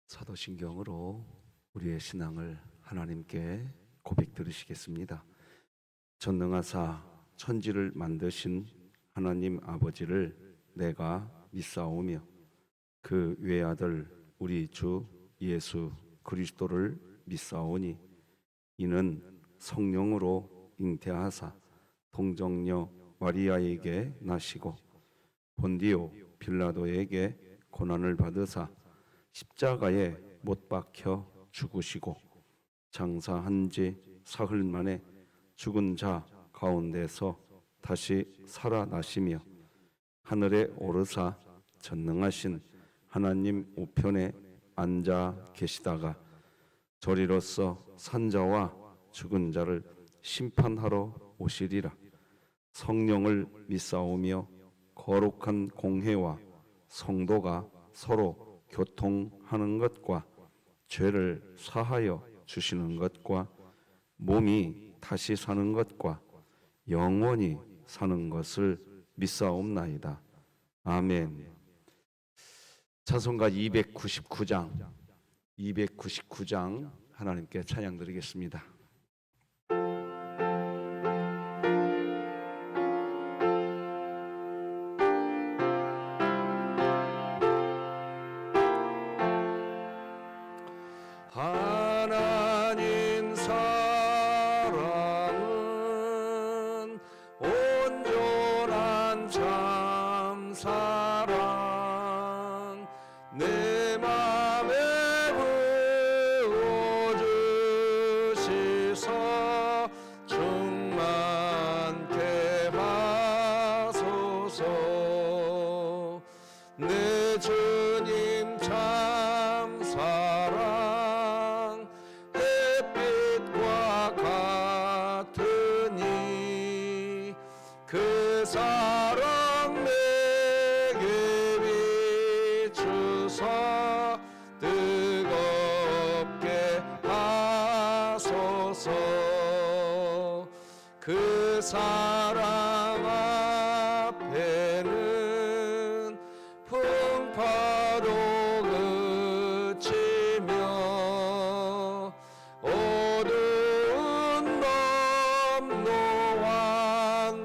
사도신경으로 우리의 신앙을 하나님께 고백 드리시겠습니다. 전능하사 천지를 만드신 하나님 아버지를 내가 믿사오며 그 외아들 우리 주 예수 그리스도를 믿사오니 이는 성령으로 잉태하사 동정녀 마리아에게 나시고 본디오 빌라도에게 고난을 받으사 십자가에 못 박혀 죽으시고 장사한 지 사흘 만에 죽은 자 가운데서 다시 살아나시며 하늘에 오르사 전능하신 하나님 우편에 앉아 계시다가 저리로서 산자와 죽은 자를 심판하러 오시리라. 성령을 믿사오며 거룩한 공회와 성도가 서로 교통하는 것과 죄를 사하여 주시는 것과 몸이 다시 사는 것과 영원히 사는 것을 믿사옵나이다. 아멘. 찬송가 299장 하나님께 찬양 드리겠습니다. 하나님 사랑은 온전한 참 사랑 내 맘에 부어주시사 충만케 하소서. 내 주님 참 사랑 햇빛과 같으니 그 사랑 내게 비추사 뜨겁게 하소서. 그 사랑 앞에는 풍파도 그치며 어두운 넘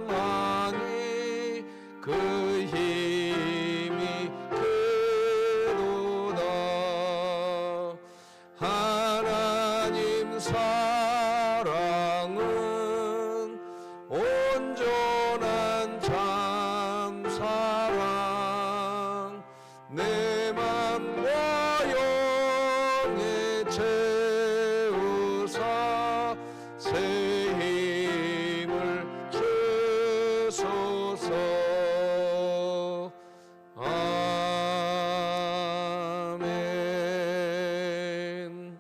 노환하니 그 힘이 크도다. 하나님 사랑은 온전한 참 사랑 내 맘과 영에 채우사 새 힘을 주소서. 아멘.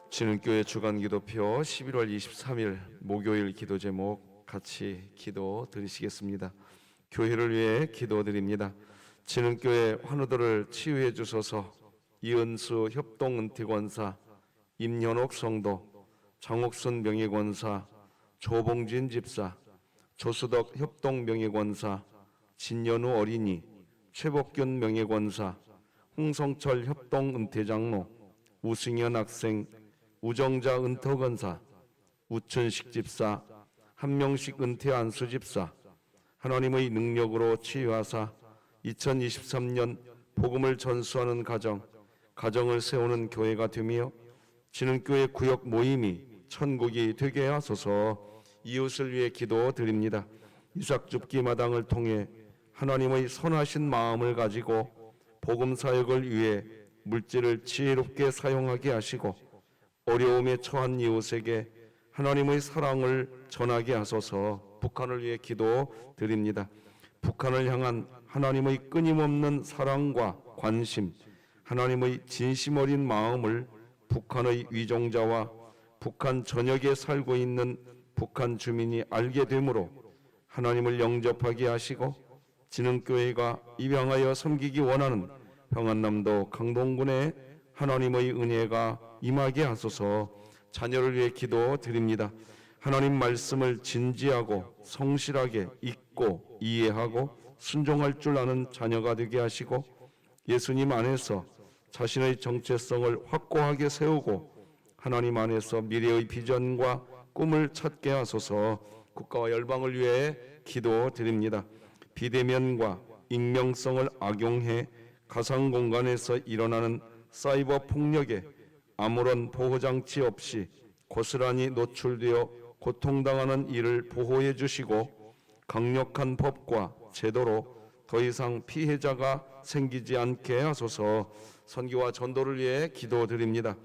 진흥교회 주간기도표 11월 23일 목요일 기도 제목 같이 기도 드리시겠습니다. 교회를 위해 기도드립니다. 진흥교회 환우들을 치유해 주소서. 이은수 협동은퇴권사, 임현옥 성도, 장옥순 명예권사, 조봉진 집사, 조수덕 협동명예권사, 진연우 어린이, 최복균 명예권사, 홍성철 협동은퇴장로, 우승현 학생, 우정자 은퇴권사, 우춘식 집사, 한명식 은퇴 안수집사, 하나님의 능력으로 치유하사 2023년 복음을 전수하는 가정을 세우는 교회가 되며 진흥교회 구역 모임이 천국이 되게 하소서. 이웃을 위해 기도드립니다. 이삭줍기 마당을 통해 하나님의 선하신 마음을 가지고 복음 사역을 위해 물질을 지혜롭게 사용하게 하시고 어려움에 처한 이웃에게 하나님의 사랑을 전하게 하소서. 북한을 위해 기도드립니다. 북한을 향한 하나님의 끊임없는 사랑과 관심, 하나님의 진심 어린 마음을 북한의 위종자와 북한 전역에 살고 있는 북한 주민이 알게 되므로 하나님을 영접하게 하시고 진흥교회가 입양하여 섬기기 원하는 평안남도 강동군에 하나님의 은혜가 임하게 하소서. 자녀를 위해 기도드립니다. 하나님 말씀을 진지하고 성실하게 읽고 이해하고 순종할 줄 아는 자녀가 되게 하시고 예수님 안에서 자신의 정체성을 확고하게 세우고 하나님 안에서 미래의 비전과 꿈을 찾게 하소서. 국가와 열방을 위해 기도드립니다. 비대면과 익명성을 악용해 가상 공간에서 일어나는 사이버 폭력에 아무런 보호장치 없이 고스란히 노출되어 고통당하는 이를 보호해 주시고 강력한 법과 제도로 더 이상 피해자가 생기지 않게 하소서. 선교와 전도를 위해 기도드립니다.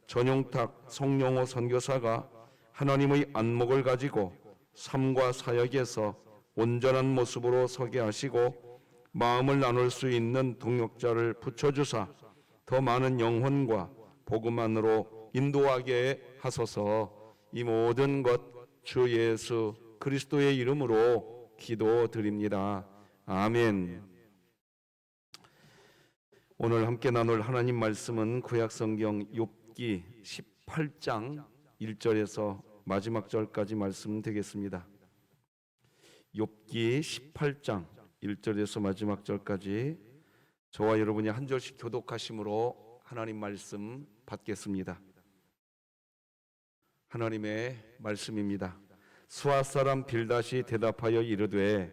전용탁 송영호 선교사가 하나님의 안목을 가지고 삶과 사역에서 온전한 모습으로 서게 하시고 마음을 나눌 수 있는 동역자를 붙여주사 더 많은 영혼과 복음 안으로 인도하게 하소서. 이 모든 것 주 예수 그리스도의 이름으로 기도드립니다. 아멘. 오늘 함께 나눌 하나님 말씀은 구약성경 욥기 18장 1절에서 마지막 절까지 말씀 되겠습니다. 욥기 18장 1절에서 마지막 절까지 저와 여러분이 한 절씩 교독하심으로 하나님 말씀 받겠습니다. 하나님의 말씀입니다. 수아 사람 빌닷이 대답하여 이르되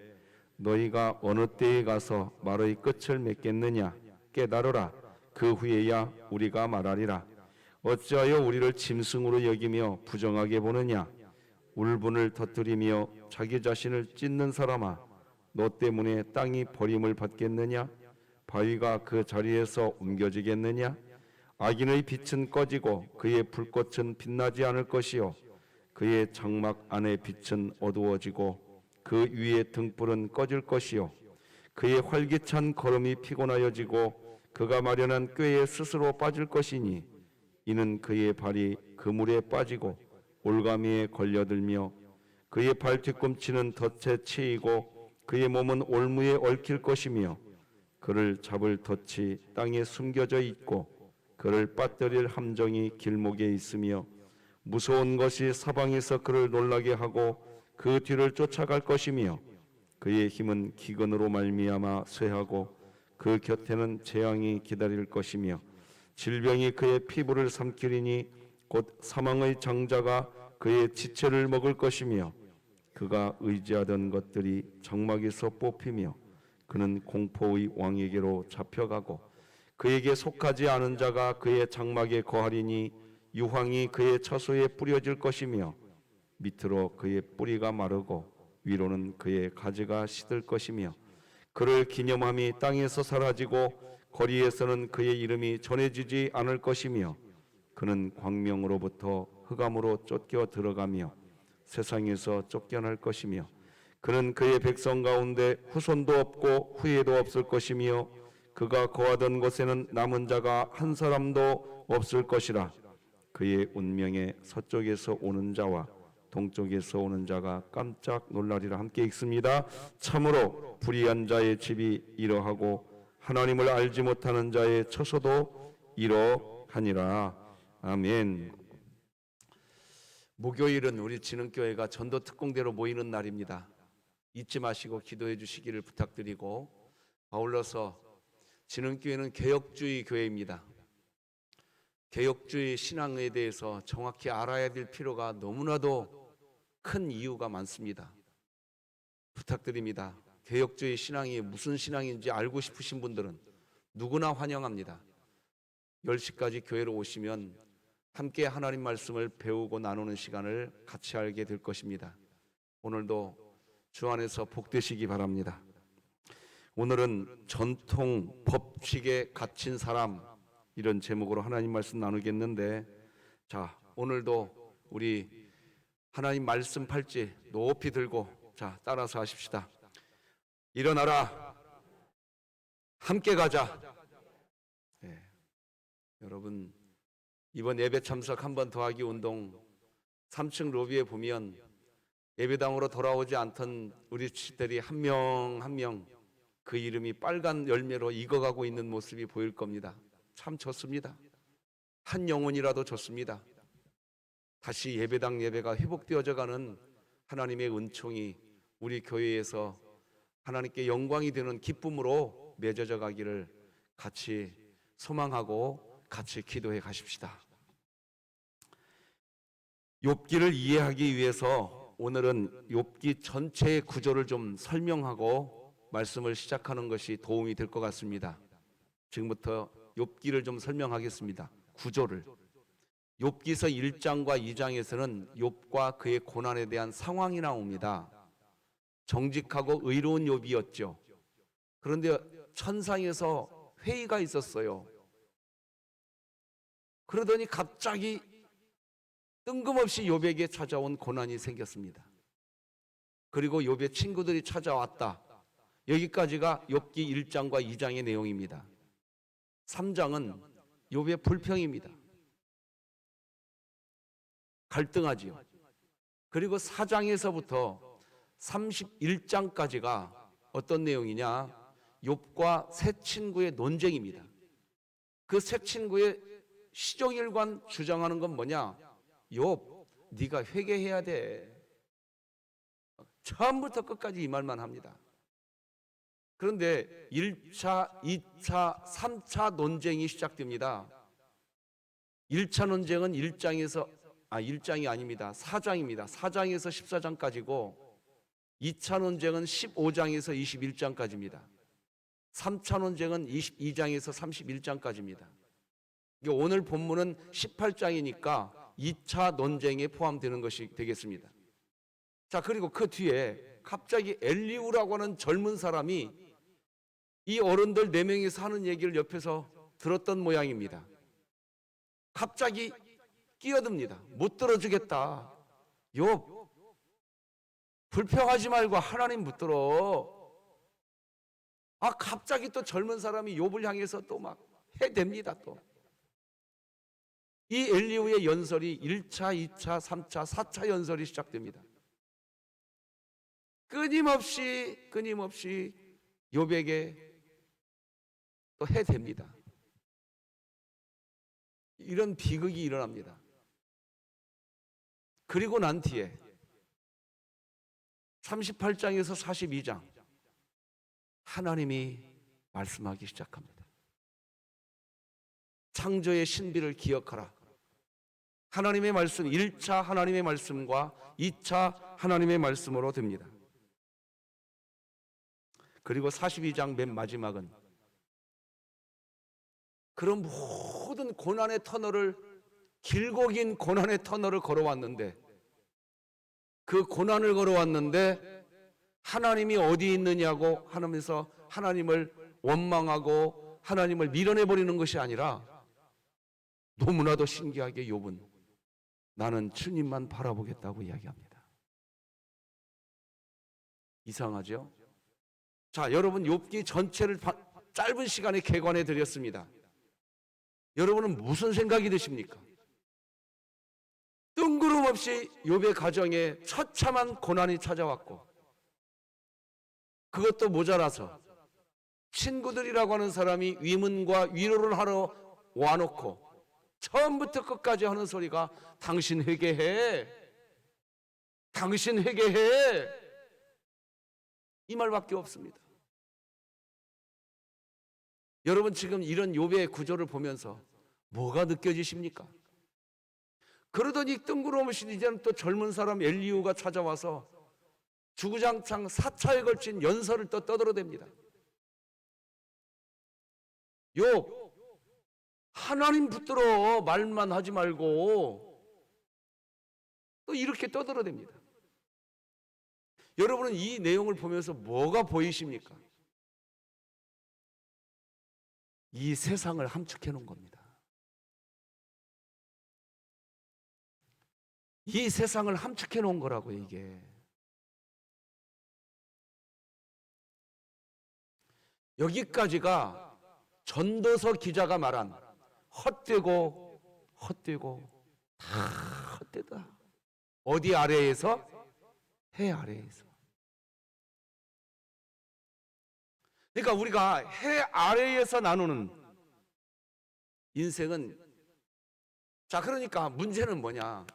너희가 어느 때에 가서 말의 끝을 맺겠느냐? 깨달으라. 그 후에야 우리가 말하리라. 어찌하여 우리를 짐승으로 여기며 부정하게 보느냐? 울분을 터뜨리며 자기 자신을 찢는 사람아, 너 때문에 땅이 버림을 받겠느냐? 바위가 그 자리에서 옮겨지겠느냐? 악인의 빛은 꺼지고 그의 불꽃은 빛나지 않을 것이요 그의 장막 안의 빛은 어두워지고 그 위의 등불은 꺼질 것이요 그의 활기찬 걸음이 피곤하여지고 그가 마련한 꾀에 스스로 빠질 것이니 이는 그의 발이 그물에 빠지고 올가미에 걸려들며 그의 발 뒤꿈치는 덫에 치이고 그의 몸은 올무에 얽힐 것이며 그를 잡을 덫이 땅에 숨겨져 있고 그를 빠뜨릴 함정이 길목에 있으며 무서운 것이 사방에서 그를 놀라게 하고 그 뒤를 쫓아갈 것이며 그의 힘은 기근으로 말미암아 쇠하고 그 곁에는 재앙이 기다릴 것이며 질병이 그의 피부를 삼키리니 곧 사망의 장자가 그의 지체를 먹을 것이며 그가 의지하던 것들이 장막에서 뽑히며 그는 공포의 왕에게로 잡혀가고 그에게 속하지 않은 자가 그의 장막에 거하리니 유황이 그의 처소에 뿌려질 것이며 밑으로 그의 뿌리가 마르고 위로는 그의 가지가 시들 것이며 그를 기념함이 땅에서 사라지고 거리에서는 그의 이름이 전해지지 않을 것이며 그는 광명으로부터 흑암으로 쫓겨 들어가며 세상에서 쫓겨날 것이며 그는 그의 백성 가운데 후손도 없고 후예도 없을 것이며 그가 거하던 곳에는 남은 자가 한 사람도 없을 것이라. 그의 운명에 서쪽에서 오는 자와 동쪽에서 오는 자가 깜짝 놀라리라. 함께 읽습니다. 참으로 불의한 자의 집이 이러하고 하나님을 알지 못하는 자의 처소도 이러하니라. 아멘. 목요일은 우리 진흥교회가 전도 특공대로 모이는 날입니다. 잊지 마시고 기도해 주시기를 부탁드리고, 아울러서 진흥교회는 개혁주의 교회입니다. 개혁주의 신앙에 대해서 정확히 알아야 될 필요가 너무나도 큰 이유가 많습니다. 부탁드립니다. 개혁주의 신앙이 무슨 신앙인지 알고 싶으신 분들은 누구나 환영합니다. 10시까지 교회로 오시면 함께 하나님 말씀을 배우고 나누는 시간을 같이 알게 될 것입니다. 오늘도 주 안에서 복되시기 바랍니다. 오늘은 전통 법칙에 갇힌 사람, 이런 제목으로 하나님 말씀 나누겠는데, 자, 오늘도 우리 하나님 말씀 팔찌 높이 들고 자, 따라서 하십시다. 일어나라, 함께 가자. 네. 여러분, 이번 예배 참석 한 번 더하기 운동 3층 로비에 보면 예배당으로 돌아오지 않던 우리 지들이 한 명 한 명 그 이름이 빨간 열매로 익어가고 있는 모습이 보일 겁니다. 참 좋습니다. 한 영혼이라도 좋습니다. 다시 예배당 예배가 회복되어져 가는 하나님의 은총이 우리 교회에서 하나님께 영광이 되는 기쁨으로 맺어져 가기를 같이 소망하고 같이 기도해 가십시다. 욥기를 이해하기 위해서 오늘은 욥기 전체의 구조를 좀 설명하고 말씀을 시작하는 것이 도움이 될 것 같습니다. 지금부터 욥기를 좀 설명하겠습니다. 구조를. 욥기서 1장과 2장에서는 욥과 그의 고난에 대한 상황이 나옵니다. 정직하고 의로운 욥이었죠. 그런데 천상에서 회의가 있었어요. 그러더니 갑자기 뜬금없이 욥에게 찾아온 고난이 생겼습니다. 그리고 욥의 친구들이 찾아왔다. 여기까지가 욥기 1장과 2장의 내용입니다. 3장은 욥의 불평입니다. 갈등하지요. 그리고 4장에서부터 31장까지가 어떤 내용이냐? 욥과 새 친구의 논쟁입니다. 그 새 친구의 시종일관 주장하는 건 뭐냐? 욥, 네가 회개해야 돼. 처음부터 끝까지 이 말만 합니다. 그런데 1차, 2차, 3차 논쟁이 시작됩니다. 1차 논쟁은 1장이 아닙니다. 4장입니다. 4장에서 14장까지고 2차 논쟁은 15장에서 21장까지입니다. 3차 논쟁은 22장에서 31장까지입니다. 오늘 본문은 18장이니까 2차 논쟁에 포함되는 것이 되겠습니다. 자, 그리고 그 뒤에 갑자기 엘리후라고 하는 젊은 사람이 이 어른들 4명이서 하는 얘기를 옆에서 들었던 모양입니다. 갑자기 끼어듭니다. 못 들어주겠다. 욥, 불평하지 말고 하나님 붙들어. 갑자기 또 젊은 사람이 욥을 향해서 또 막 해댑니다. 또 이 엘리후의 연설이 1차, 2차, 3차, 4차 연설이 시작됩니다. 끊임없이 욥에게 또 해댑니다. 이런 비극이 일어납니다. 그리고 난 뒤에 38장에서 42장 하나님이 말씀하기 시작합니다. 창조의 신비를 기억하라. 하나님의 말씀, 1차 하나님의 말씀과 2차 하나님의 말씀으로 됩니다. 그리고 42장 맨 마지막은 그런 모든 고난의 터널을, 길고 긴 고난의 터널을 걸어왔는데, 그 고난을 걸어왔는데 하나님이 어디 있느냐고 하면서 하나님을 원망하고 하나님을 밀어내버리는 것이 아니라, 너무나도 신기하게 욥은 나는 주님만 바라보겠다고 이야기합니다. 이상하죠? 자, 여러분, 욥기 전체를 짧은 시간에 개관해 드렸습니다. 여러분은 무슨 생각이 드십니까? 뜬구름없이 욥의 가정에 처참한 고난이 찾아왔고, 그것도 모자라서 친구들이라고 하는 사람이 위문과 위로를 하러 와놓고 처음부터 끝까지 하는 소리가 당신 회개해, 당신 회개해, 이 말밖에 없습니다. 여러분, 지금 이런 욥의 구조를 보면서 뭐가 느껴지십니까? 그러더니 뜬구름없이 이제는 또 젊은 사람 엘리후가 찾아와서 주구장창 4차에 걸친 연설을 또 떠들어댑니다. 욥, 하나님 붙들어 말만 하지 말고, 또 이렇게 떠들어댑니다. 여러분은 이 내용을 보면서 뭐가 보이십니까? 이 세상을 함축해 놓은 겁니다. 이 세상을 함축해 놓은 거라고, 이게. 여기까지가 전도서 기자가 말한 헛되고 다 헛되다. 어디 아래에서? 해 아래에서. 그러니까 우리가 해 아래에서 나누는 인생은, 자, 그러니까 문제는 뭐냐?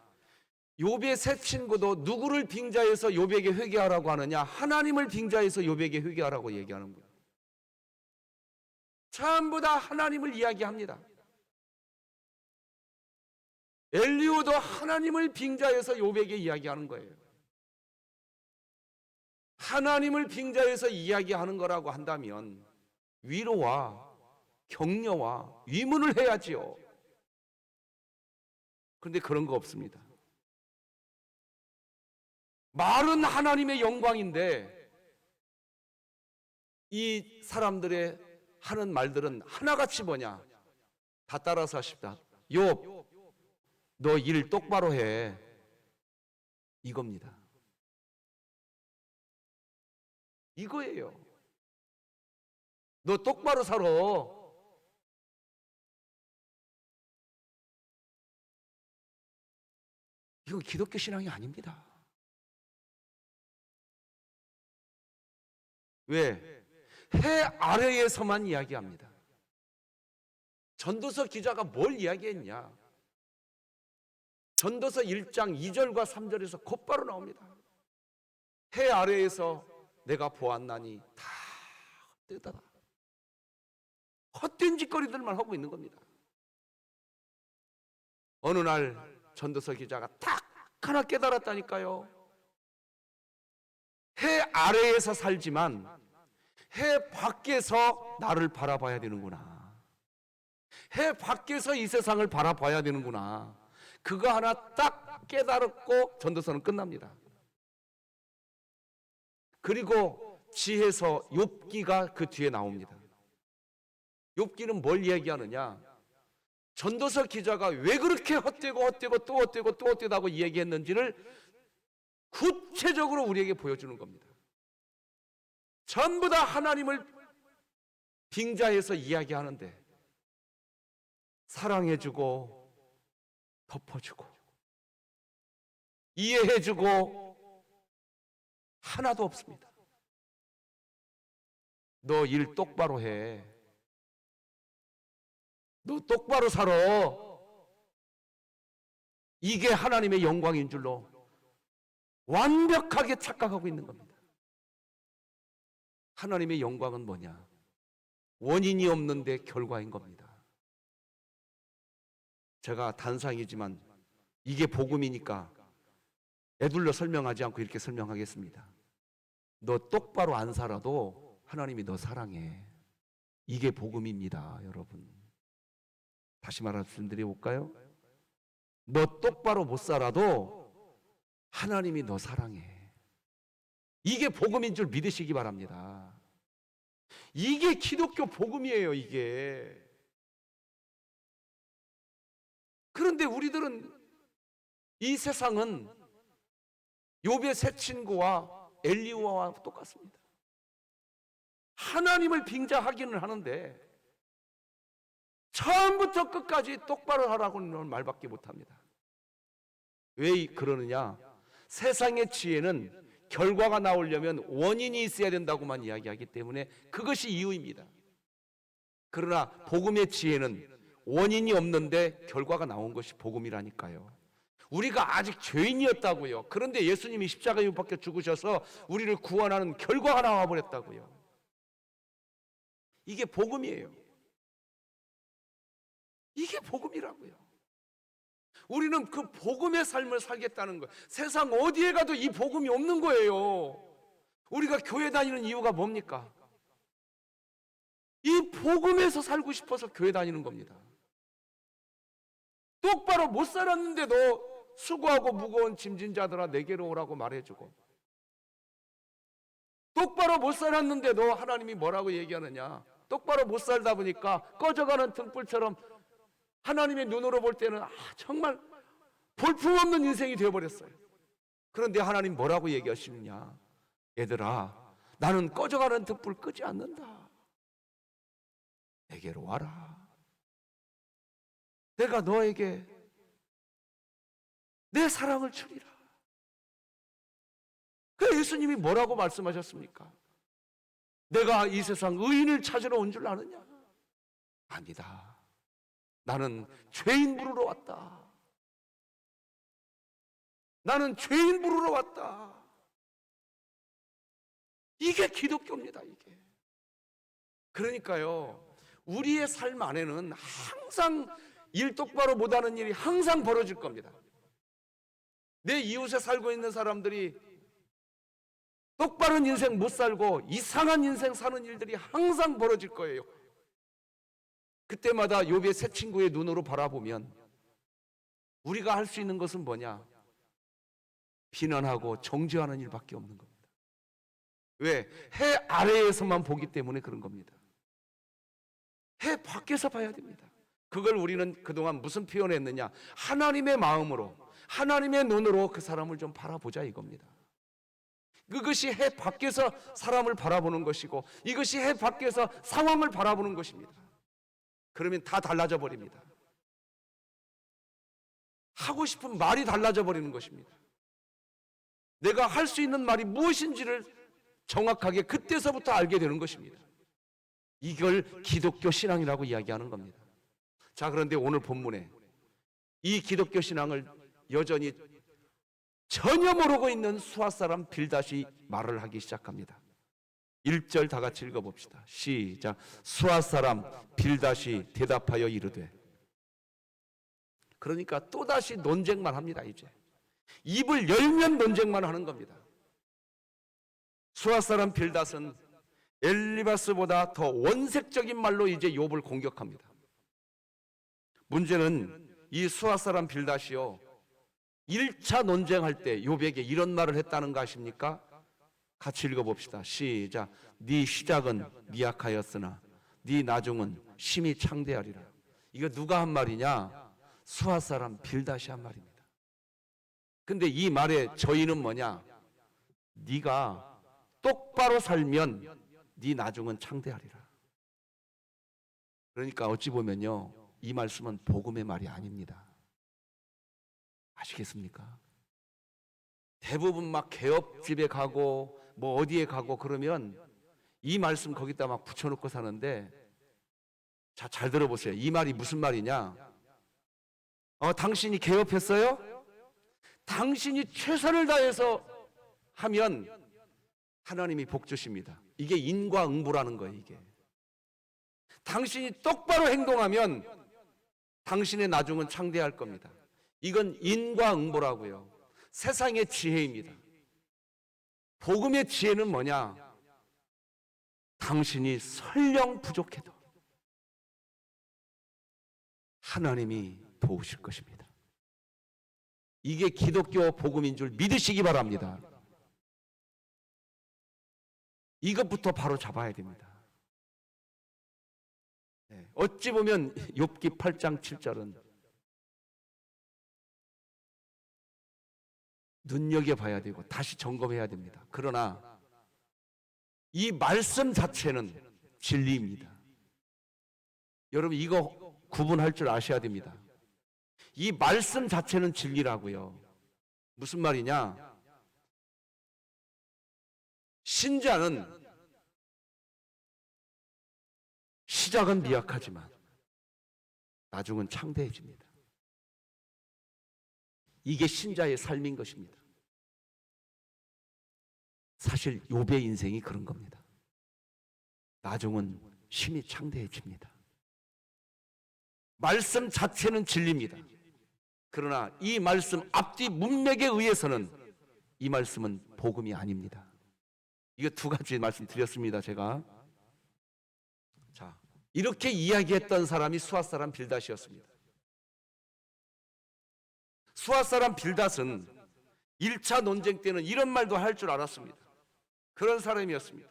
욥의 새 친구도 누구를 빙자해서 욥에게 회개하라고 하느냐? 하나님을 빙자해서 욥에게 회개하라고 얘기하는 거예요. 전부 다 하나님을 이야기합니다. 엘리후도 하나님을 빙자해서 욥에게 이야기하는 거예요. 하나님을 빙자해서 이야기하는 거라고 한다면 위로와 격려와 위문을 해야지요. 그런데 그런 거 없습니다. 말은 하나님의 영광인데 이 사람들의 하는 말들은 하나같이 뭐냐? 다 따라서 하십니다. 욥, 너 일 똑바로 해. 이겁니다. 이거예요. 너 똑바로 살아. 이거 기독교 신앙이 아닙니다. 왜? 해 아래에서만 이야기합니다. 전도서 기자가 뭘 이야기했냐? 전도서 1장 2절과 3절에서 곧바로 나옵니다. 해 아래에서 내가 보았나니 다 헛되다. 헛된 짓거리들만 하고 있는 겁니다. 어느 날 전도서 기자가 딱 하나 깨달았다니까요. 해 아래에서 살지만 해 밖에서 나를 바라봐야 되는구나. 해 밖에서 이 세상을 바라봐야 되는구나. 그거 하나 딱 깨달았고 전도서는 끝납니다. 그리고 지혜서 욥기가 그 뒤에 나옵니다. 욥기는 뭘 이야기하느냐? 전도서 기자가 왜 그렇게 헛되고 또 헛되다고 이야기했는지를 구체적으로 우리에게 보여주는 겁니다. 전부 다 하나님을 빙자해서 이야기하는데 사랑해주고 덮어주고 이해해주고 하나도 없습니다. 너 일 똑바로 해. 너 똑바로 살아. 이게 하나님의 영광인 줄로 완벽하게 착각하고 있는 겁니다. 하나님의 영광은 뭐냐? 원인이 없는데 결과인 겁니다. 제가 단상이지만 이게 복음이니까 애둘러 설명하지 않고 이렇게 설명하겠습니다. 너 똑바로 안 살아도 하나님이 너 사랑해. 이게 복음입니다, 여러분. 다시 말씀드려볼까요? 너 똑바로 못 살아도 하나님이 너 사랑해. 이게 복음인 줄 믿으시기 바랍니다. 이게 기독교 복음이에요, 이게. 그런데 우리들은 이 세상은 욥의 세 친구와 엘리후와 똑같습니다. 하나님을 빙자하기는 하는데 처음부터 끝까지 똑바로 하라고는 말밖에 못합니다. 왜 그러느냐? 세상의 지혜는 결과가 나오려면 원인이 있어야 된다고만 이야기하기 때문에 그것이 이유입니다. 그러나 복음의 지혜는 원인이 없는데 결과가 나온 것이 복음이라니까요. 우리가 아직 죄인이었다고요. 그런데 예수님이 십자가에 못 박혀 죽으셔서 우리를 구원하는 결과가 나와버렸다고요. 이게 복음이에요. 이게 복음이라고요. 우리는 그 복음의 삶을 살겠다는 거예요. 세상 어디에 가도 이 복음이 없는 거예요. 우리가 교회 다니는 이유가 뭡니까? 이 복음에서 살고 싶어서 교회 다니는 겁니다. 똑바로 못 살았는데도 수고하고 무거운 짐진 자들아 내게로 오라고 말해주고, 똑바로 못 살았는데도 하나님이 뭐라고 얘기하느냐? 똑바로 못 살다 보니까 꺼져가는 등불처럼 하나님의 눈으로 볼 때는 정말 볼품없는 인생이 되어버렸어요. 그런데 하나님 뭐라고 얘기하시느냐? 얘들아, 나는 꺼져가는 등불 끄지 않는다. 내게로 와라. 내가 너에게 내 사랑을 주리라. 그 예수님이 뭐라고 말씀하셨습니까? 내가 이 세상 의인을 찾으러 온 줄 아느냐? 아니다. 나는 죄인 부르러 왔다. 나는 죄인 부르러 왔다. 이게 기독교입니다, 이게. 그러니까요, 우리의 삶 안에는 항상 일 똑바로 못하는 일이 항상 벌어질 겁니다. 내 이웃에 살고 있는 사람들이 똑바른 인생 못 살고 이상한 인생 사는 일들이 항상 벌어질 거예요. 그때마다 욥의 세 친구의 눈으로 바라보면 우리가 할 수 있는 것은 뭐냐? 비난하고 정죄하는 일밖에 없는 겁니다. 왜? 해 아래에서만 보기 때문에 그런 겁니다. 해 밖에서 봐야 됩니다. 그걸 우리는 그동안 무슨 표현했느냐? 하나님의 마음으로, 하나님의 눈으로 그 사람을 좀 바라보자 이겁니다. 그것이 해 밖에서 사람을 바라보는 것이고, 이것이 해 밖에서 상황을 바라보는 것입니다. 그러면 다 달라져 버립니다. 하고 싶은 말이 달라져 버리는 것입니다. 내가 할 수 있는 말이 무엇인지를 정확하게 그때서부터 알게 되는 것입니다. 이걸 기독교 신앙이라고 이야기하는 겁니다. 자, 그런데 오늘 본문에 이 기독교 신앙을 여전히 전혀 모르고 있는 수아 사람 빌닷이 말을 하기 시작합니다. 1절 다 같이 읽어봅시다. 시작. 수아 사람 빌닷이 대답하여 이르되. 그러니까 또다시 논쟁만 합니다. 이제 입을 열면 논쟁만 하는 겁니다. 수아 사람 빌닷은 엘리바스보다 더 원색적인 말로 이제 욥을 공격합니다. 문제는 이 수아 사람 빌닷이요, 1차 논쟁할 때 욥에게 이런 말을 했다는 거 아십니까? 같이 읽어봅시다. 시작. 네 시작은 미약하였으나 네 나중은 심히 창대하리라. 이거 누가 한 말이냐? 수아 사람 빌닷이 한 말입니다. 근데 이 말의 저희는 뭐냐? 네가 똑바로 살면 네 나중은 창대하리라. 그러니까 어찌 보면요, 이 말씀은 복음의 말이 아닙니다. 아시겠습니까? 대부분 막 개업집에 가고 뭐 어디에 가고 그러면 이 말씀 거기다 막 붙여놓고 사는데, 자, 잘 들어보세요. 이 말이 무슨 말이냐? 당신이 개업했어요? 당신이 최선을 다해서 하면 하나님이 복 주십니다. 이게 인과응보라는 거예요. 이게 당신이 똑바로 행동하면 당신의 나중은 창대할 겁니다. 이건 인과응보라고요. 세상의 지혜입니다. 복음의 지혜는 뭐냐? 당신이 설령 부족해도 하나님이 도우실 것입니다. 이게 기독교 복음인 줄 믿으시기 바랍니다. 이것부터 바로 잡아야 됩니다. 어찌 보면 욥기 8장 7절은 눈여겨봐야 되고 다시 점검해야 됩니다. 그러나 이 말씀 자체는 진리입니다. 여러분, 이거 구분할 줄 아셔야 됩니다. 이 말씀 자체는 진리라고요. 무슨 말이냐? 신자는 시작은 미약하지만 나중은 창대해집니다. 이게 신자의 삶인 것입니다. 사실 욥의 인생이 그런 겁니다. 나중은 심히 창대해집니다. 말씀 자체는 진리입니다. 그러나 이 말씀 앞뒤 문맥에 의해서는 이 말씀은 복음이 아닙니다. 이거 두 가지 말씀드렸습니다. 제가 자, 이렇게 이야기했던 사람이 수아 사람 빌닷이었습니다. 수아 사람 빌닷은 1차 논쟁 때는 이런 말도 할 줄 알았습니다. 그런 사람이었습니다.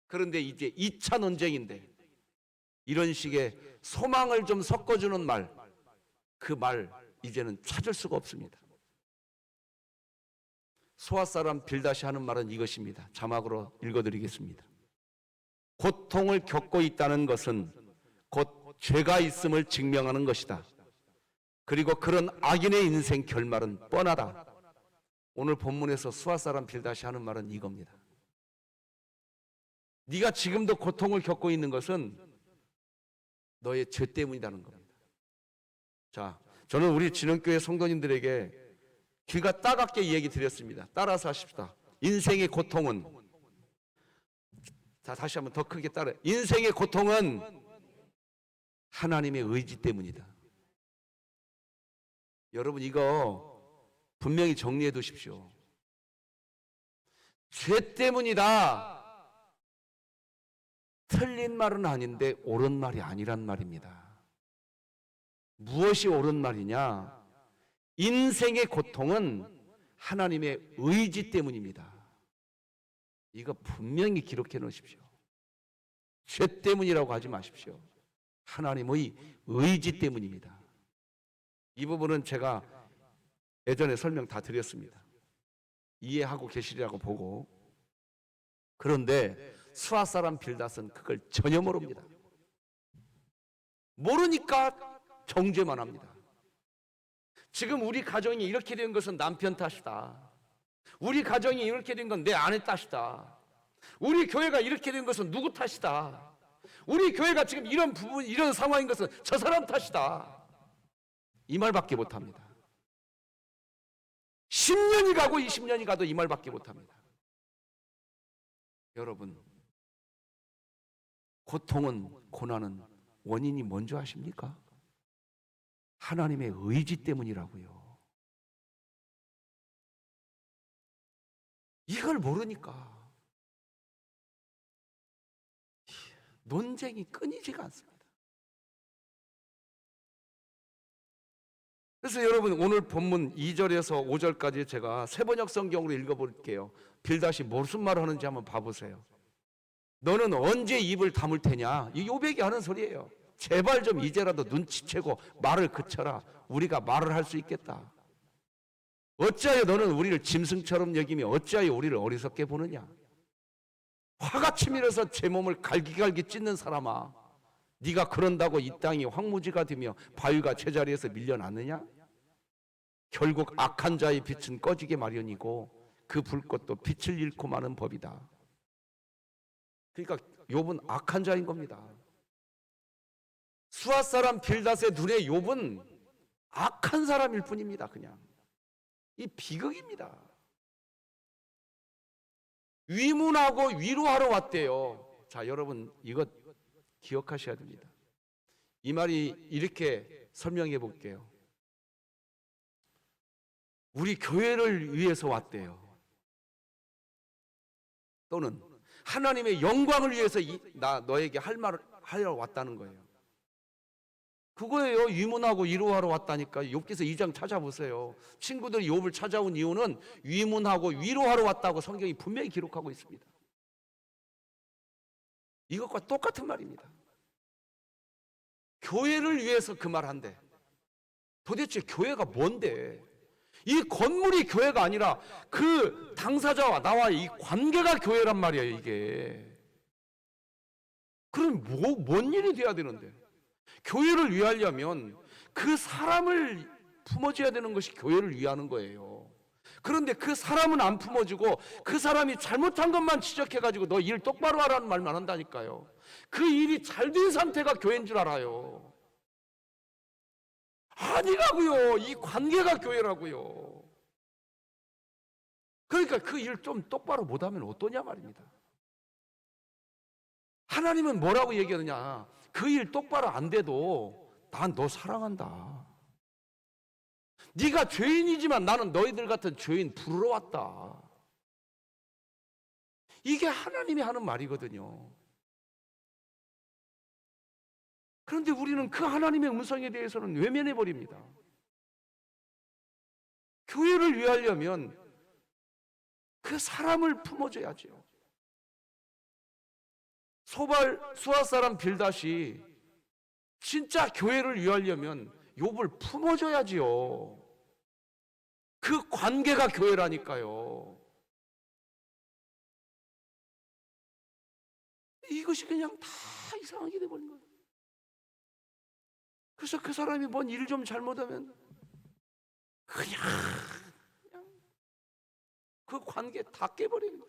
그런데 이제 2차 논쟁인데 이런 식의 소망을 좀 섞어주는 말, 그 말 이제는 찾을 수가 없습니다. 수아 사람 빌닷이 하는 말은 이것입니다. 자막으로 읽어드리겠습니다. 고통을 겪고 있다는 것은 곧 죄가 있음을 증명하는 것이다. 그리고 그런 악인의 인생 결말은 뻔하다. 오늘 본문에서 수아 사람 빌닷이 하는 말은 이겁니다. 네가 지금도 고통을 겪고 있는 것은 너의 죄 때문이라는 겁니다. 자, 저는 우리 진흥교회 성도님들에게 귀가 따갑게 얘기 드렸습니다. 따라서 하십시다. 인생의 고통은, 자, 다시 한번 더 크게 따라. 인생의 고통은 하나님의 의지 때문이다. 여러분, 이거 분명히 정리해 두십시오. 죄 때문이다. 틀린 말은 아닌데 옳은 말이 아니란 말입니다. 무엇이 옳은 말이냐? 인생의 고통은 하나님의 의지 때문입니다. 이거 분명히 기록해 놓으십시오. 죄 때문이라고 하지 마십시오. 하나님의 의지 때문입니다. 이 부분은 제가 예전에 설명 다 드렸습니다. 이해하고 계시리라고 보고. 그런데 수아 사람 빌닷은 그걸 전혀 모릅니다. 모르니까 정죄만 합니다. 지금 우리 가정이 이렇게 된 것은 남편 탓이다. 우리 가정이 이렇게 된 건 내 아내 탓이다. 우리 교회가 이렇게 된 것은 누구 탓이다. 우리 교회가 지금 이런 부분, 이런 상황인 것은 저 사람 탓이다. 이 말밖에 못합니다. 10년이 가고 20년이 가도 이 말밖에 못합니다. 여러분, 고통은, 고난은 원인이 뭔지 아십니까? 하나님의 의지 때문이라고요. 이걸 모르니까 논쟁이 끊이지가 않습니다. 그래서 여러분, 오늘 본문 2절에서 5절까지 제가 세번역 성경으로 읽어볼게요. 빌닷이 무슨 말을 하는지 한번 봐보세요. 너는 언제 입을 다물 테냐? 이 요백이 하는 소리예요. 제발 좀 이제라도 눈치채고 말을 그쳐라. 우리가 말을 할 수 있겠다. 어찌하여 너는 우리를 짐승처럼 여기며 어찌하여 우리를 어리석게 보느냐? 화가 치밀어서 제 몸을 갈기갈기 찢는 사람아, 네가 그런다고 이 땅이 황무지가 되며 바위가 제자리에서 밀려나느냐? 결국 악한 자의 빛은 꺼지게 마련이고 그 불꽃도 빛을 잃고 마는 법이다. 그러니까 욥은 악한 자인 겁니다. 수아 사람 빌닷의 눈에 욥은 악한 사람일 뿐입니다. 그냥 이 비극입니다. 위문하고 위로하러 왔대요. 자, 여러분, 이것 기억하셔야 됩니다. 이 말이 이렇게 설명해 볼게요. 우리 교회를 위해서 왔대요. 또는 하나님의 영광을 위해서 나 너에게 할 말을 하러 왔다는 거예요. 그거예요. 위문하고 위로하러 왔다니까. 욥기서 2장 찾아보세요. 친구들이 욥을 찾아온 이유는 위문하고 위로하러 왔다고 성경이 분명히 기록하고 있습니다. 이것과 똑같은 말입니다. 교회를 위해서 그 말 한대. 도대체 교회가 뭔데? 이 건물이 교회가 아니라 그 당사자와 나와의 이 관계가 교회란 말이에요, 이게. 그럼 뭔 일이 돼야 되는데? 교회를 위하려면 그 사람을 품어줘야 되는 것이 교회를 위하는 거예요. 그런데 그 사람은 안 품어주고 그 사람이 잘못한 것만 지적해가지고 너 일 똑바로 하라는 말만 한다니까요. 그 일이 잘 된 상태가 교회인 줄 알아요. 아니라고요. 이 관계가 교회라고요. 그러니까 그 일 좀 똑바로 못하면 어떠냐 말입니다. 하나님은 뭐라고 얘기하느냐? 그 일 똑바로 안 돼도 난 너 사랑한다. 네가 죄인이지만 나는 너희들 같은 죄인 부르러 왔다. 이게 하나님이 하는 말이거든요. 그런데 우리는 그 하나님의 음성에 대해서는 외면해 버립니다. 교회를 위하려면 그 사람을 품어줘야죠. 수아 사람 빌닷이 진짜 교회를 위하려면 욥을 품어줘야지요. 그 관계가 교회라니까요. 이것이 그냥 다 이상하게 돼버린 거예요. 그래서 그 사람이 뭔 일 좀 잘못하면 그냥 그 관계 다 깨버립니다.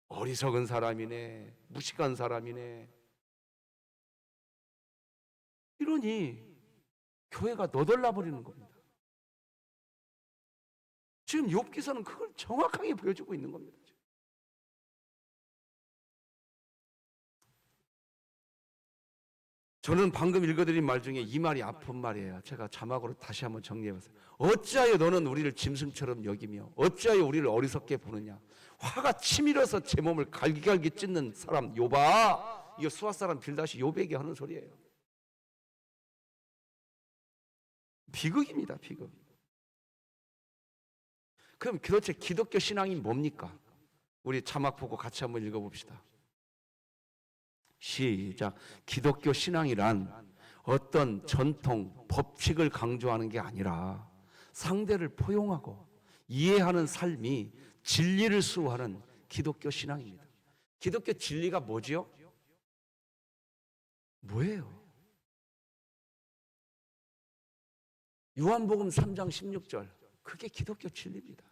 어리석은 사람이네, 무식한 사람이네. 이러니 교회가 너덜나 버리는 겁니다. 지금 욥기서는 그걸 정확하게 보여주고 있는 겁니다. 저는 방금 읽어드린 말 중에 이 말이 아픈 말이에요. 제가 자막으로 다시 한번 정리해봤어요. 어찌하여 너는 우리를 짐승처럼 여기며 어찌하여 우리를 어리석게 보느냐. 화가 치밀어서 제 몸을 갈기갈기 찢는 사람 욥아. 이거 수아 사람 빌닷이 욥에게 하는 소리예요. 비극입니다. 비극. 그럼 도대체 기독교 신앙이 뭡니까? 우리 자막 보고 같이 한번 읽어봅시다. 시작. 기독교 신앙이란 어떤 전통, 법칙을 강조하는 게 아니라 상대를 포용하고 이해하는 삶이 진리를 수호하는 기독교 신앙입니다. 기독교 진리가 뭐지요? 뭐예요? 요한복음 3장 16절. 그게 기독교 진리입니다.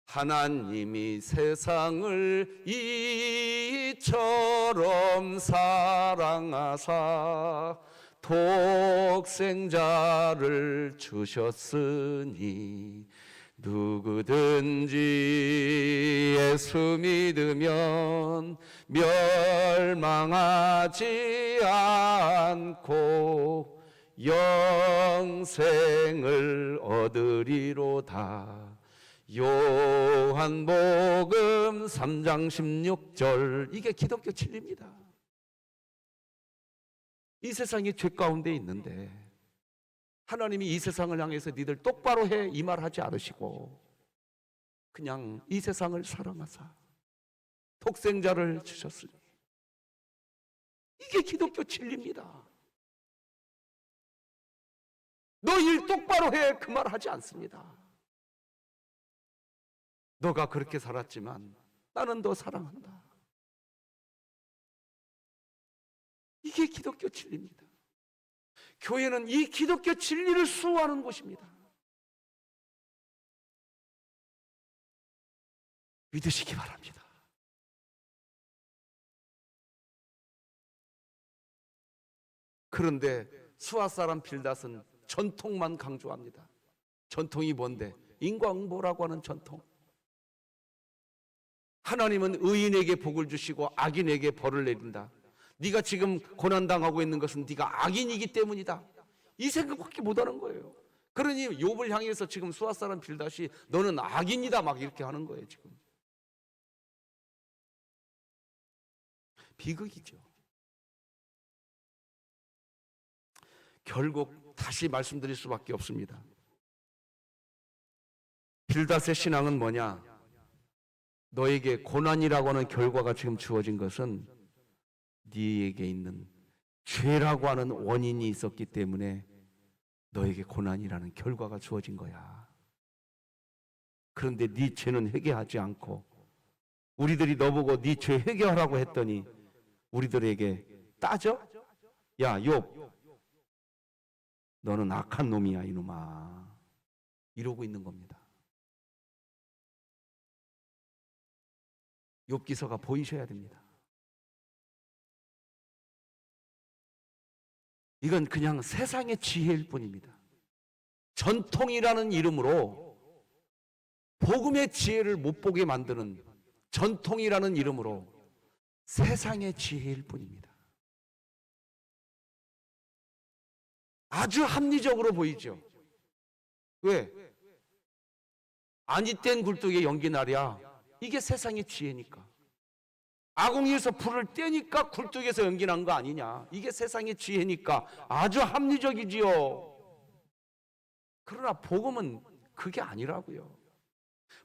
하나님이 세상을 이처럼 사랑하사 독생자를 주셨으니 누구든지 예수 믿으면 멸망하지 않고 영생을 얻으리로다. 요한복음 3장 16절. 이게 기독교 진리입니다. 이 세상이 죄 가운데 있는데 하나님이 이 세상을 향해서 니들 똑바로 해 이 말 하지 않으시고 그냥 이 세상을 사랑하사 독생자를 주셨으니 이게 기독교 진리입니다. 너 일 똑바로 해 그 말 하지 않습니다. 너가 그렇게 살았지만 나는 너 사랑한다. 이게 기독교 진리입니다. 교회는 이 기독교 진리를 수호하는 곳입니다. 믿으시기 바랍니다. 그런데 수아 사람 빌닷은 전통만 강조합니다. 전통이 뭔데? 인과응보라고 하는 전통. 하나님은 의인에게 복을 주시고 악인에게 벌을 내린다. 네가 지금 고난당하고 있는 것은 네가 악인이기 때문이다. 이 생각밖에 못하는 거예요. 그러니 욥을 향해서 지금 수아 사람 빌닷이 너는 악인이다 막 이렇게 하는 거예요. 지금 비극이죠. 결국 다시 말씀드릴 수밖에 없습니다. 빌닷의 신앙은 뭐냐? 너에게 고난이라고 하는 결과가 지금 주어진 것은 네에게 있는 죄라고 하는 원인이 있었기 때문에 너에게 고난이라는 결과가 주어진 거야. 그런데 네 죄는 회개하지 않고 우리들이 너보고 네 죄 회개하라고 했더니 우리들에게 따져? 야, 욥, 너는 악한 놈이야 이놈아. 이러고 있는 겁니다. 욥기서가 보이셔야 됩니다. 이건 그냥 세상의 지혜일 뿐입니다. 전통이라는 이름으로 복음의 지혜를 못 보게 만드는 전통이라는 이름으로 세상의 지혜일 뿐입니다. 아주 합리적으로 보이죠. 왜? 아니 땐 굴뚝에 연기 나랴. 이게 세상의 지혜니까. 아궁이에서 불을 떼니까 굴뚝에서 연기 난 거 아니냐. 이게 세상의 지혜니까 아주 합리적이지요. 그러나 복음은 그게 아니라고요.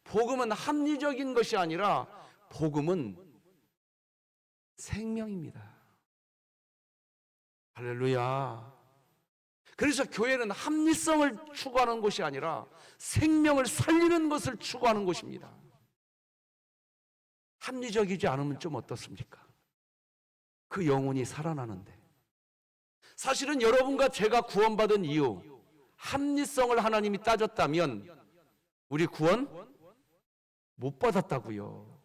복음은 합리적인 것이 아니라 복음은 생명입니다. 할렐루야. 그래서 교회는 합리성을 추구하는 것이 아니라 생명을 살리는 것을 추구하는 것입니다. 합리적이지 않으면 좀 어떻습니까? 그 영혼이 살아나는데. 사실은 여러분과 제가 구원받은 이유, 합리성을 하나님이 따졌다면 우리 구원 못 받았다고요.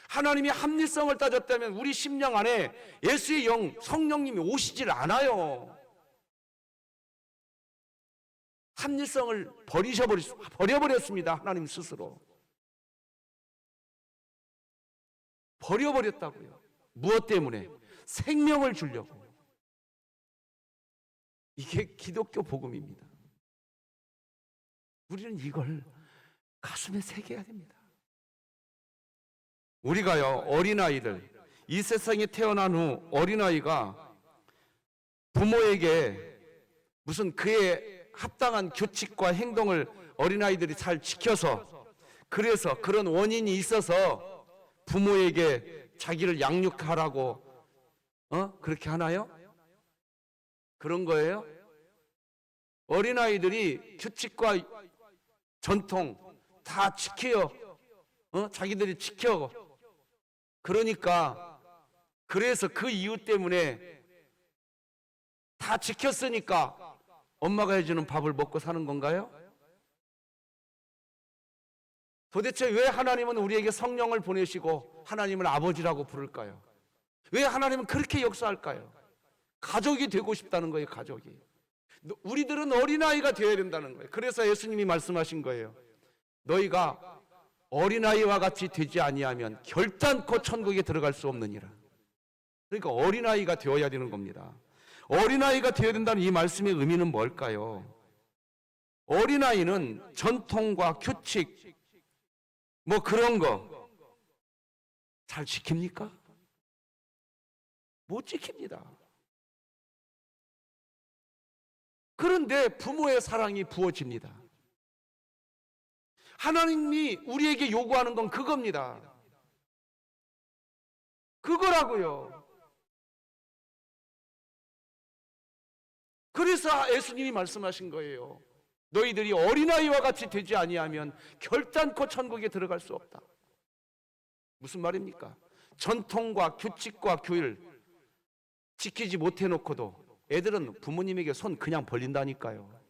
하나님이 합리성을 따졌다면 우리 심령 안에 예수의 영, 성령님이 오시질 않아요. 합리성을 버려버렸습니다. 하나님 스스로. 버려버렸다고요. 무엇 때문에? 생명을 주려고. 이게 기독교 복음입니다. 우리는 이걸 가슴에 새겨야 됩니다. 우리가요, 어린아이들, 이 세상에 태어난 후 어린아이가 부모에게 무슨 그에 합당한 규칙과 행동을 어린아이들이 잘 지켜서, 그래서 그런 원인이 있어서 부모에게 자기를 양육하라고 그렇게 하나요? 그런 거예요? 어린아이들이 규칙과 전통 다 지켜요. 자기들이 지켜. 그러니까, 그래서 그 이유 때문에 다 지켰으니까 엄마가 해주는 밥을 먹고 사는 건가요? 도대체 왜 하나님은 우리에게 성령을 보내시고 하나님을 아버지라고 부를까요? 왜 하나님은 그렇게 역사할까요? 가족이 되고 싶다는 거예요, 가족이. 우리들은 어린아이가 되어야 된다는 거예요. 그래서 예수님이 말씀하신 거예요. 너희가 어린아이와 같이 되지 아니하면 결단코 천국에 들어갈 수 없느니라. 그러니까 어린아이가 되어야 되는 겁니다. 어린아이가 되어야 된다는 이 말씀의 의미는 뭘까요? 어린아이는 전통과 규칙, 뭐 그런 거 잘 지킵니까? 못 지킵니다. 그런데 부모의 사랑이 부어집니다. 하나님이 우리에게 요구하는 건 그겁니다. 그거라고요. 그래서 예수님이 말씀하신 거예요. 너희들이 어린아이와 같이 되지 아니하면 결단코 천국에 들어갈 수 없다. 무슨 말입니까? 전통과 규칙과 규율 지키지 못해 놓고도 애들은 부모님에게 손 그냥 벌린다니까요.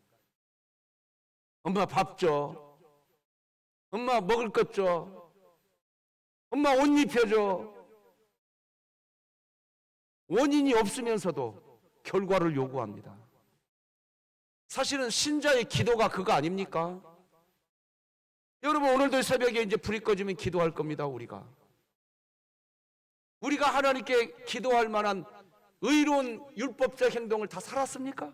엄마 밥 줘. 엄마 먹을 것 줘. 엄마 옷 입혀줘. 원인이 없으면서도 결과를 요구합니다. 사실은 신자의 기도가 그거 아닙니까? 여러분, 오늘도 새벽에 이제 불이 꺼지면 기도할 겁니다. 우리가 하나님께 기도할 만한 의로운 율법적 행동을 다 살았습니까?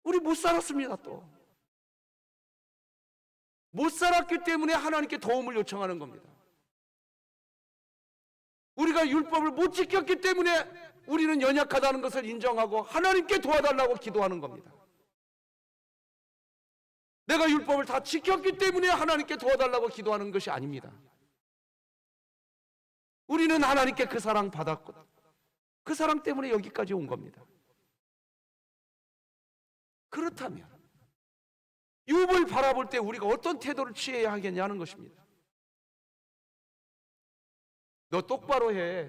우리 못 살았습니다. 또 못 살았기 때문에 하나님께 도움을 요청하는 겁니다. 우리가 율법을 못 지켰기 때문에 우리는 연약하다는 것을 인정하고 하나님께 도와달라고 기도하는 겁니다. 내가 율법을 다 지켰기 때문에 하나님께 도와달라고 기도하는 것이 아닙니다. 우리는 하나님께 그 사랑 받았고 그 사랑 때문에 여기까지 온 겁니다. 그렇다면 욥을 바라볼 때 우리가 어떤 태도를 취해야 하겠냐는 것입니다. 너 똑바로 해.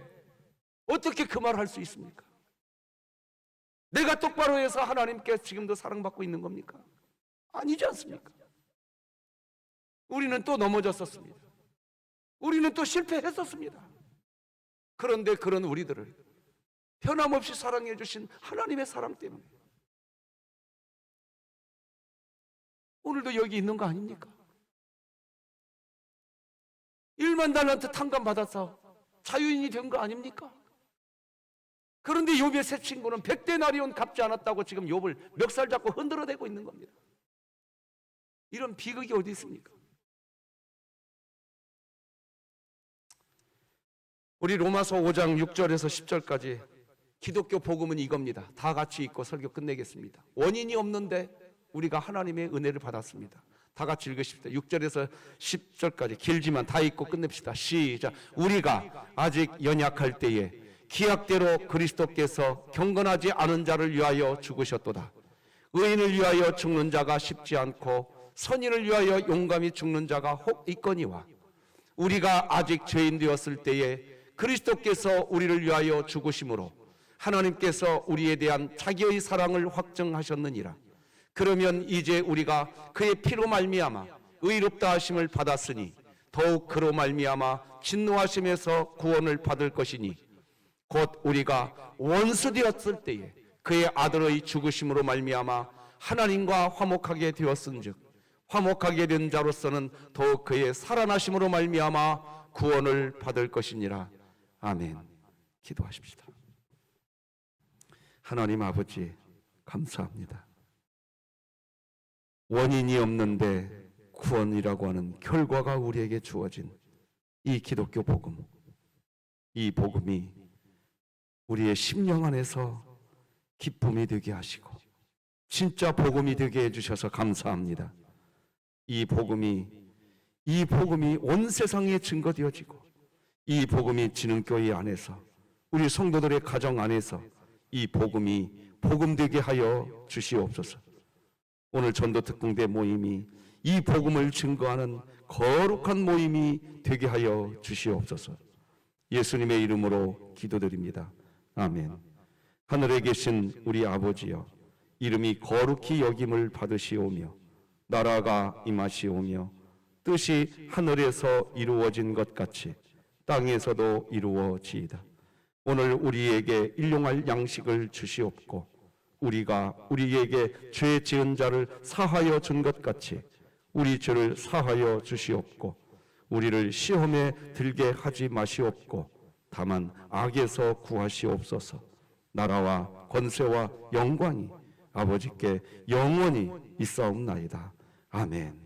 어떻게 그 말을 할 수 있습니까? 내가 똑바로 해서 하나님께 지금도 사랑받고 있는 겁니까? 아니지 않습니까? 우리는 또 넘어졌었습니다. 우리는 또 실패했었습니다. 그런데 그런 우리들을 변함없이 사랑해 주신 하나님의 사랑 때문에 오늘도 여기 있는 거 아닙니까? 1만 달란트 탕감 받아서 자유인이 된 거 아닙니까? 그런데 욥의 세 친구는 100데나리온 갚지 않았다고 지금 욥을 멱살 잡고 흔들어대고 있는 겁니다. 이런 비극이 어디 있습니까? 우리 로마서 5장 6절에서 10절까지 기독교 복음은 이겁니다. 다 같이 읽고 설교 끝내겠습니다. 원인이 없는데 우리가 하나님의 은혜를 받았습니다. 다 같이 읽으십시다. 6절에서 10절까지 길지만 다 읽고 끝냅시다. 시작. 우리가 아직 연약할 때에 기약대로 그리스도께서 경건하지 않은 자를 위하여 죽으셨도다. 의인을 위하여 죽는 자가 쉽지 않고 선인을 위하여 용감히 죽는 자가 혹 있거니와 우리가 아직 죄인 되었을 때에 그리스도께서 우리를 위하여 죽으심으로 하나님께서 우리에 대한 자기의 사랑을 확증하셨느니라. 그러면 이제 우리가 그의 피로 말미암아 의롭다 하심을 받았으니 더욱 그로 말미암아 진노하심에서 구원을 받을 것이니 곧 우리가 원수 되었을 때에 그의 아들의 죽으심으로 말미암아 하나님과 화목하게 되었은즉 화목하게 된 자로서는 더욱 그의 살아나심으로 말미암아 구원을 받을 것이니라. 아멘. 기도하십시다. 하나님 아버지 감사합니다. 원인이 없는데 구원이라고 하는 결과가 우리에게 주어진 이 기독교 복음, 이 복음이 우리의 심령 안에서 기쁨이 되게 하시고 진짜 복음이 되게 해주셔서 감사합니다. 이 복음이 온 세상에 증거되어지고 이 복음이 진흥교회 안에서 우리 성도들의 가정 안에서 이 복음이 복음되게 하여 주시옵소서. 오늘 전도특공대 모임이 이 복음을 증거하는 거룩한 모임이 되게 하여 주시옵소서. 예수님의 이름으로 기도드립니다. 아멘. 하늘에 계신 우리 아버지여, 이름이 거룩히 여김을 받으시오며 나라가 임하시오며 뜻이 하늘에서 이루어진 것 같이 땅에서도 이루어지이다. 오늘 우리에게 일용할 양식을 주시옵고 우리가 우리에게 죄 지은 자를 사하여 준 것 같이 우리 죄를 사하여 주시옵고 우리를 시험에 들게 하지 마시옵고 다만 악에서 구하시옵소서. 나라와 권세와 영광이 아버지께 영원히 있사옵나이다. 아멘.